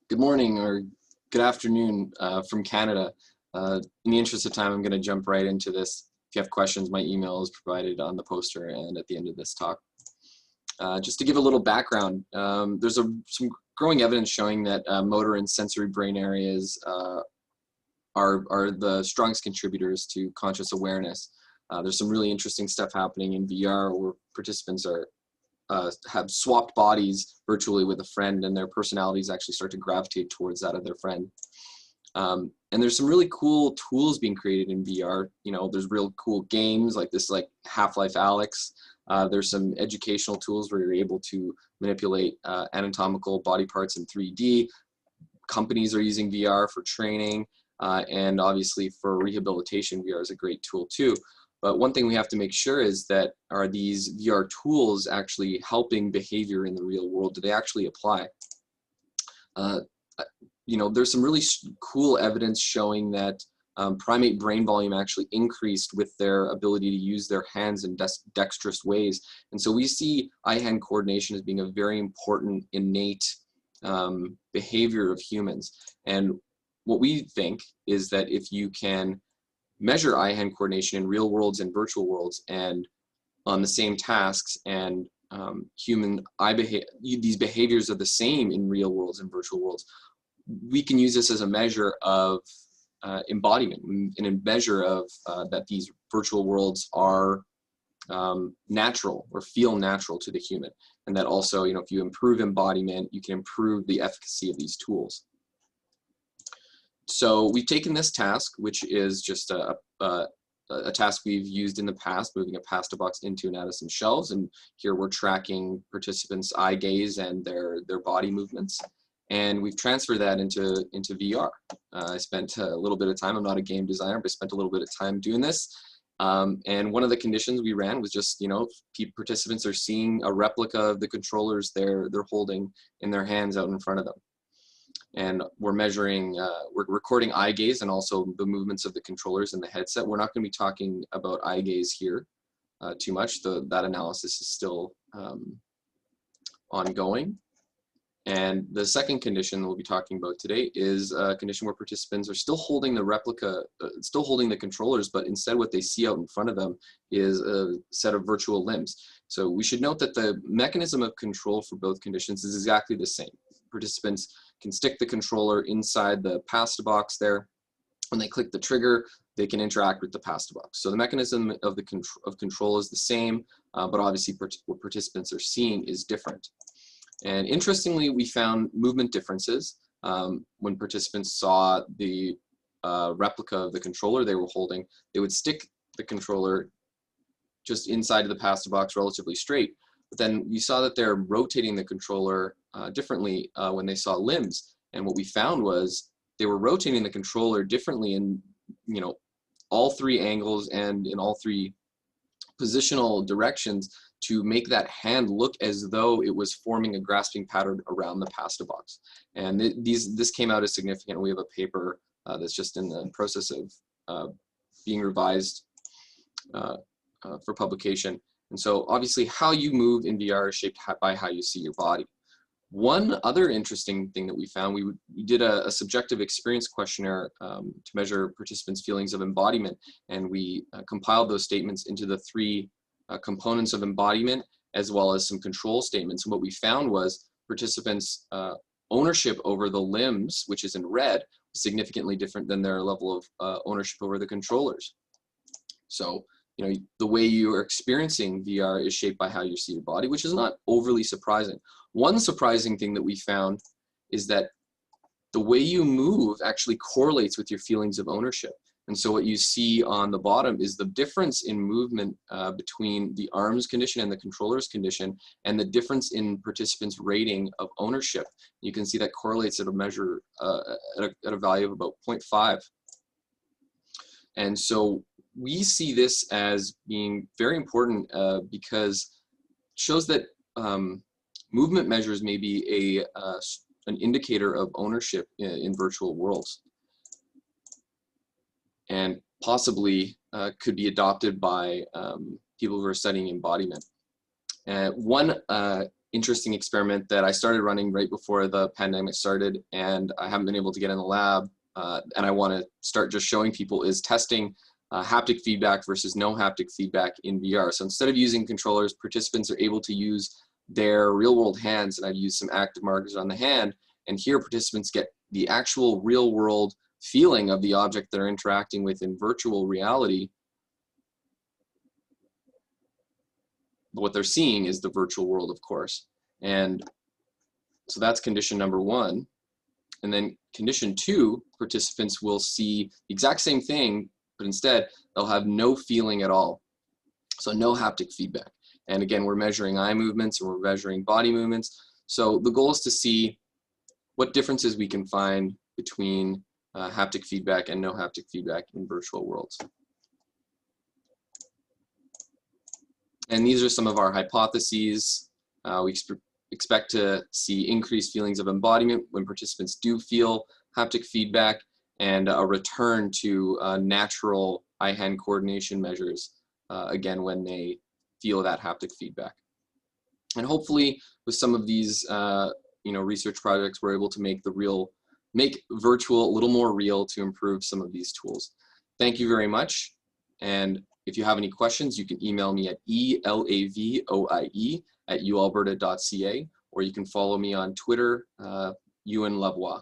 Good morning or good afternoon from Canada. In the interest of time, I'm going to jump right into this. If you have questions, my email is provided on the poster and at the end of this talk. Just to give a little background, there's some growing evidence showing that motor and sensory brain areas are the strongest contributors to conscious awareness. There's some really interesting stuff happening in VR where participants have swapped bodies virtually with a friend, and their personalities actually start to gravitate towards that of their friend. And there's some really cool tools being created in VR. You know, there's real cool games like this, like Half-Life Alyx. There's some educational tools where you're able to manipulate anatomical body parts in 3D. Companies are using VR for training, and obviously for rehabilitation, VR is a great tool too. But one thing we have to make sure is that are these VR tools actually helping behavior in the real world? Do they actually apply? You know, there's some really cool evidence showing that primate brain volume actually increased with their ability to use their hands in dexterous ways. And so we see eye-hand coordination as being a very important innate behavior of humans. And what we think is that if you can measure eye-hand coordination in real worlds and virtual worlds and on the same tasks, and human eye these behaviors are the same in real worlds and virtual worlds, we can use this as a measure of embodiment and a measure of that these virtual worlds are natural or feel natural to the human, and that also, you know, if you improve embodiment, you can improve the efficacy of these tools. So we've taken this task, which is just a task we've used in the past, moving a pasta box into and out of some shelves, and here we're tracking participants' eye gaze and their body movements, and we've transferred that into VR. I spent a little bit of time. I'm not a game designer, but I spent a little bit of time doing this. And one of the conditions we ran was just, you know, participants are seeing a replica of the controllers they're holding in their hands out in front of them. And we're measuring, we're recording eye gaze and also the movements of the controllers in the headset. We're not going to be talking about eye gaze here too much. That analysis is still ongoing. And the second condition we'll be talking about today is a condition where participants are still holding the replica, still holding the controllers, but instead what they see out in front of them is a set of virtual limbs. So we should note that the mechanism of control for both conditions is exactly the same. Participants can stick the controller inside the pasta box there. When they click the trigger, they can interact with the pasta box. So the mechanism of the control is the same, but obviously what participants are seeing is different. And interestingly, we found movement differences when participants saw the replica of the controller they were holding. They would stick the controller just inside of the pasta box relatively straight. But then we saw that they're rotating the controller differently when they saw limbs. And what we found was they were rotating the controller differently in, you know, all three angles and in all three positional directions to make that hand look as though it was forming a grasping pattern around the pasta box. And this came out as significant. We have a paper that's just in the process of being revised for publication. And so obviously how you move in VR is shaped by how you see your body. One other interesting thing that we found, we did a subjective experience questionnaire to measure participants' feelings of embodiment, and we compiled those statements into the three components of embodiment as well as some control statements. And what we found was participants' ownership over the limbs, which is in red, was significantly different than their level of ownership over the controllers. So, you know, the way you are experiencing VR is shaped by how you see your body, which is not overly surprising. One surprising thing that we found is that the way you move actually correlates with your feelings of ownership. And so what you see on the bottom is the difference in movement between the arms condition and the controller's condition, and the difference in participants' rating of ownership. You can see that correlates at a measure at a value of about 0.5. And so we see this as being very important because it shows that movement measures may be an indicator of ownership in virtual worlds, and possibly could be adopted by people who are studying embodiment. One interesting experiment that I started running right before the pandemic started, and I haven't been able to get in the lab, and I want to start just showing people, is testing haptic feedback versus no haptic feedback in VR. So instead of using controllers, participants are able to use their real-world hands, and I've used some active markers on the hand, and here participants get the actual real-world feeling of the object they're interacting with in virtual reality. But what they're seeing is the virtual world, of course. And so that's condition number 1. And then condition 2, participants will see the exact same thing, but instead they'll have no feeling at all. So no haptic feedback. And again, we're measuring eye movements and we're measuring body movements. So the goal is to see what differences we can find between haptic feedback and no haptic feedback in virtual worlds. And these are some of our hypotheses. We expect to see increased feelings of embodiment when participants do feel haptic feedback, and a return to natural eye-hand coordination measures, again, when they feel that haptic feedback. And hopefully, with some of these research projects, we're able to make virtual a little more real to improve some of these tools. Thank you very much. And if you have any questions, you can email me at elavoie@ualberta.ca, or you can follow me on Twitter, Ewan Lavoie.